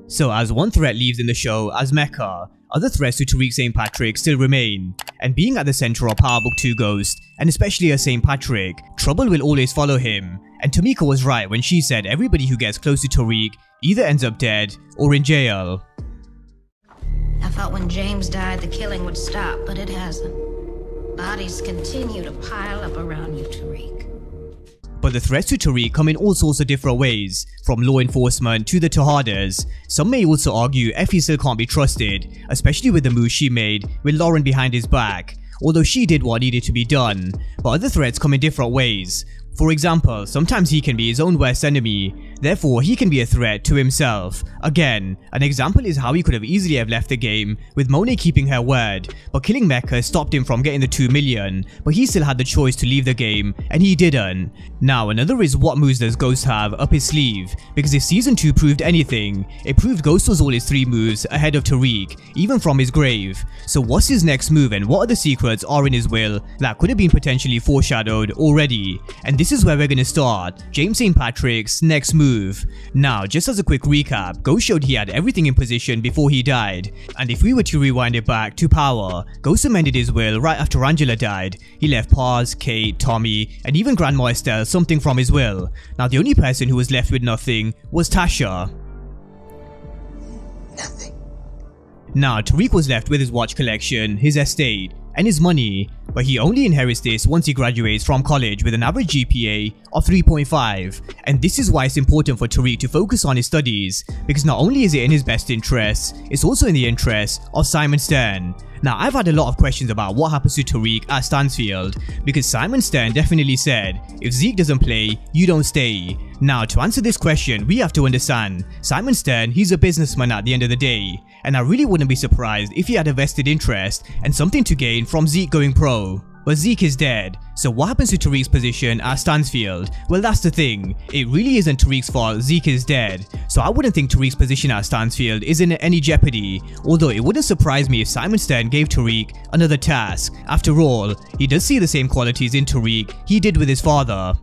So as one threat leaves in the show as Mecha, other threats to Tariq St. Patrick still remain, and being at the center of Power Book 2 Ghost, and especially as St. Patrick, trouble will always follow him, and Tamika was right when she said everybody who gets close to Tariq either ends up dead or in jail. I thought when James died the killing would stop, but it hasn't. Bodies continue to pile up around you, Tariq. But the threats to Tariq come in all sorts of different ways, from law enforcement to the Tejadas. Some may also argue Effie still can't be trusted, especially with the move she made with Lauren behind his back, although she did what needed to be done. But other threats come in different ways. For example, sometimes he can be his own worst enemy, therefore he can be a threat to himself. Again, an example is how he could have easily have left the game, with Monet keeping her word, but killing Mecha stopped him from getting the 2 million, but he still had the choice to leave the game, and he didn't. Now another is what moves does Ghost have up his sleeve, because if Season 2 proved anything, it proved Ghost was all his 3 moves ahead of Tariq, even from his grave. So what's his next move and what other secrets are in his will that could have been potentially foreshadowed already? And this is where we're gonna start, James St. Patrick's next move. Now, just as a quick recap, Ghost showed he had everything in position before he died, and if we were to rewind it back to Power, Ghost amended his will right after Angela died. He left Paz, Kate, Tommy, and even Grandma Estelle something from his will. Now the only person who was left with nothing was Tasha. Nothing. Now Tariq was left with his watch collection, his estate, and his money, but he only inherits this once he graduates from college with an average GPA of 3.5, and this is why it's important for Tariq to focus on his studies, because not only is it in his best interests, it's also in the interests of Simon Stern. Now I've had a lot of questions about what happens to Tariq at Stansfield, because Simon Stern definitely said, if Zeke doesn't play, you don't stay. Now to answer this question, we have to understand, Simon Stern, he's a businessman at the end of the day, and I really wouldn't be surprised if he had a vested interest and something to gain from Zeke going pro. But Zeke is dead, so what happens to Tariq's position at Stansfield? Well, that's the thing, it really isn't Tariq's fault Zeke is dead, so I wouldn't think Tariq's position at Stansfield is in any jeopardy, although it wouldn't surprise me if Simon Stern gave Tariq another task. After all, he does see the same qualities in Tariq he did with his father.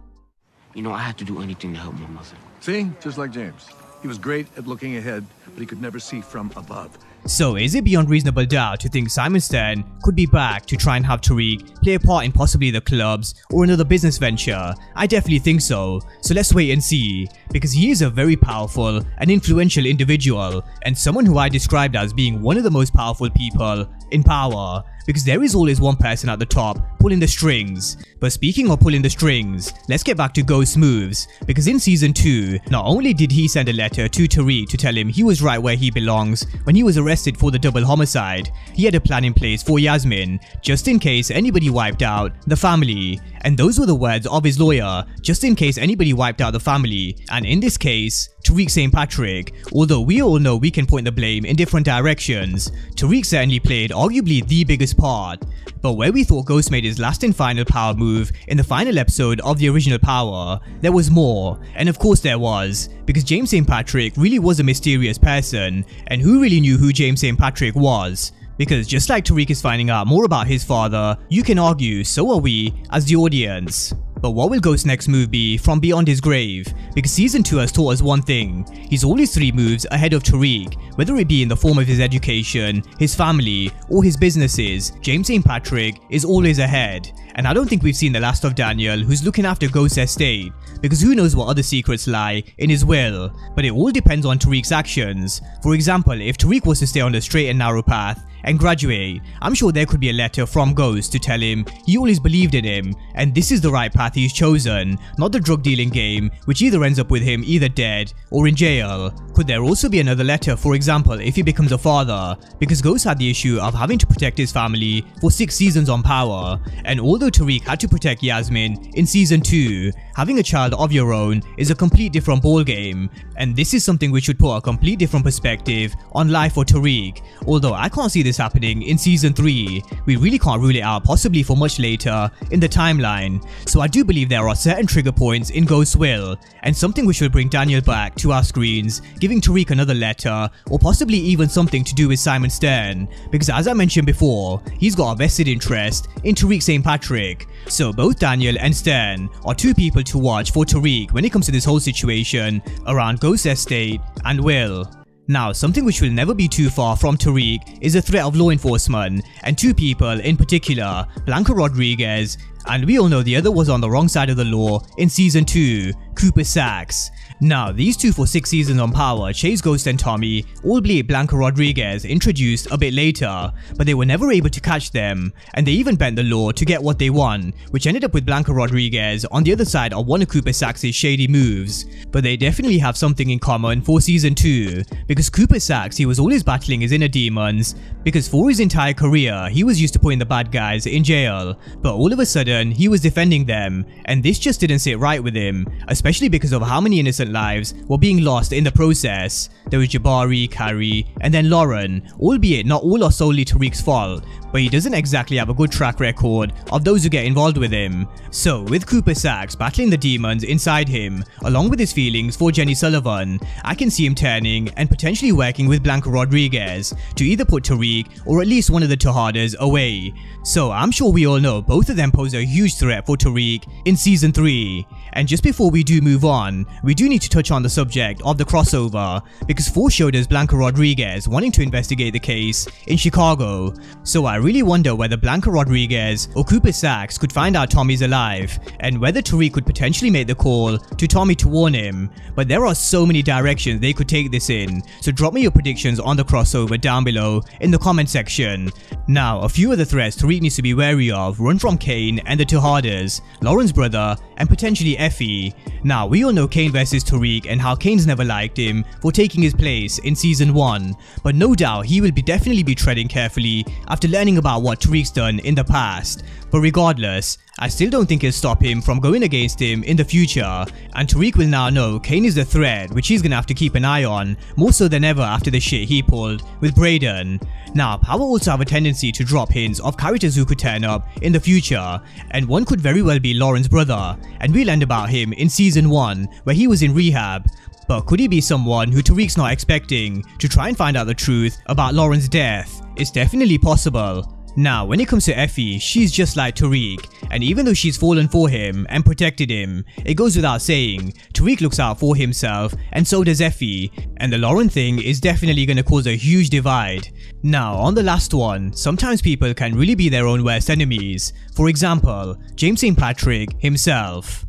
You know, I had to do anything to help my mother. See? Just like James. He was great at looking ahead, but he could never see from above. So is it beyond reasonable doubt to think Simon Stern could be back to try and have Tariq play a part in possibly the clubs or another business venture? I definitely think so let's wait and see, because he is a very powerful and influential individual, and someone who I described as being one of the most powerful people in Power, because there is always one person at the top pulling the strings. But speaking of pulling the strings, let's get back to Ghost's moves, because in Season 2, not only did he send a letter to Tariq to tell him he was right where he belongs when he was arrested for the double homicide, he had a plan in place for Yasmin, just in case anybody wiped out the family. And those were the words of his lawyer, just in case anybody wiped out the family, and in this case, Tariq St. Patrick. Although we all know we can point the blame in different directions, Tariq certainly played arguably the biggest part. But where we thought Ghost made his last and final power move in the final episode of the original Power, there was more, and of course there was, because James St. Patrick really was a mysterious person, and who really knew who James St. Patrick was? Because just like Tariq is finding out more about his father, you can argue so are we as the audience. But what will Ghost's next move be from beyond his grave? Because Season 2 has taught us one thing, he's always 3 moves ahead of Tariq, whether it be in the form of his education, his family, or his businesses. James St. Patrick is always ahead, and I don't think we've seen the last of Daniel, who's looking after Ghost's estate, because who knows what other secrets lie in his will, but it all depends on Tariq's actions. For example, if Tariq was to stay on the straight and narrow path and graduate, I'm sure there could be a letter from Ghost to tell him he always believed in him and this is the right path he's chosen, not the drug dealing game, which either ends up with him either dead or in jail. Could there also be another letter, for example, if he becomes a father, because Ghost had the issue of having to protect his family for 6 seasons on Power, and although Tariq had to protect Yasmin in Season 2, having a child of your own is a complete different ballgame, and this is something which would put a complete different perspective on life for Tariq. Although I can't see this happening in Season 3, we really can't rule it out possibly for much later in the timeline, so I do believe there are certain trigger points in Ghost's will, and something which will bring Daniel back to our screens, giving Tariq another letter, or possibly even something to do with Simon Stern, because as I mentioned before, he's got a vested interest in Tariq St. Patrick. So both Daniel and Stern are 2 people to watch for Tariq when it comes to this whole situation around Ghost's estate and will. Now, something which will never be too far from Tariq is the threat of law enforcement, and two people in particular, Blanca Rodriguez, and we all know the other was on the wrong side of the law in Season 2, Cooper Saxe. Now, these two for 6 seasons on Power, Chase Ghost and Tommy, albeit Blanca Rodriguez introduced a bit later, but they were never able to catch them, and they even bent the law to get what they want, which ended up with Blanca Rodriguez on the other side of one of Cooper Saxe's shady moves. But they definitely have something in common for Season 2, because Cooper Saxe, he was always battling his inner demons, because for his entire career, he was used to putting the bad guys in jail, but all of a sudden, he was defending them, and this just didn't sit right with him, especially because of how many innocent lives were being lost in the process. There was Jabari, Carrie, and then Lauren, albeit not all are solely Tariq's fault, but he doesn't exactly have a good track record of those who get involved with him. So with Cooper Saxe battling the demons inside him, along with his feelings for Jenny Sullivan, I can see him turning and potentially working with Blanca Rodriguez to either put Tariq or at least one of the Tejadas away. So I'm sure we all know both of them pose a huge threat for Tariq in Season 3. And just before we do move on, we do need to touch on the subject of the crossover, because 4 showed us Blanca Rodriguez wanting to investigate the case in Chicago. So I really wonder whether Blanca Rodriguez or Cooper Saxe could find out Tommy's alive, and whether Tariq could potentially make the call to Tommy to warn him. But there are so many directions they could take this in, so drop me your predictions on the crossover down below in the comment section. Now, a few of the threats Tariq needs to be wary of run from Kane and the Tejadas, Lauren's brother, and potentially Effie. Now, we all know Kane versus Tariq and how Kane's never liked him for taking his place in Season 1, but no doubt he will definitely be treading carefully after learning about what Tariq's done in the past. But regardless, I still don't think it'll stop him from going against him in the future, and Tariq will now know Kane is the threat which he's gonna have to keep an eye on, more so than ever after the shit he pulled with Braden. Now, Power also have a tendency to drop hints of characters who could turn up in the future, and one could very well be Lauren's brother, and we learned about him in Season 1 where he was in rehab. But could he be someone who Tariq's not expecting to try and find out the truth about Lauren's death? It's definitely possible. Now, when it comes to Effie, she's just like Tariq, and even though she's fallen for him and protected him, it goes without saying, Tariq looks out for himself, and so does Effie, and the Lauren thing is definitely gonna cause a huge divide. Now, on the last one, sometimes people can really be their own worst enemies. For example, James St. Patrick himself.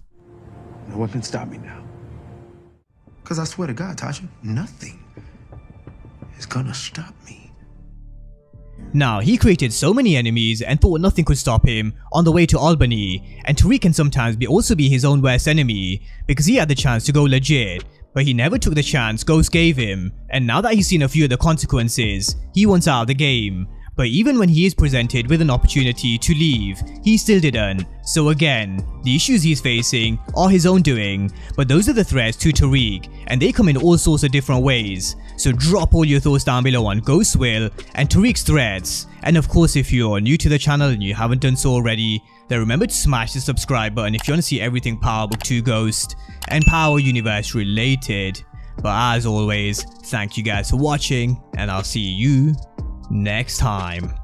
No one can stop me now. Because I swear to God, Tasha, nothing is gonna stop me. Now, he created so many enemies and thought nothing could stop him on the way to Albany, and Tariq can sometimes also be his own worst enemy, because he had the chance to go legit, but he never took the chance Ghost gave him, and now that he's seen a few of the consequences, he wants out of the game. But even when he is presented with an opportunity to leave, he still didn't. So again, the issues he's facing are his own doing, but those are the threats to Tariq, and they come in all sorts of different ways. So drop all your thoughts down below on Ghost's will and Tariq's threats. And of course, if you're new to the channel and you haven't done so already, then remember to smash the subscribe button if you want to see everything Power Book 2 Ghost and Power Universe related. But as always, thank you guys for watching, and I'll see you next time.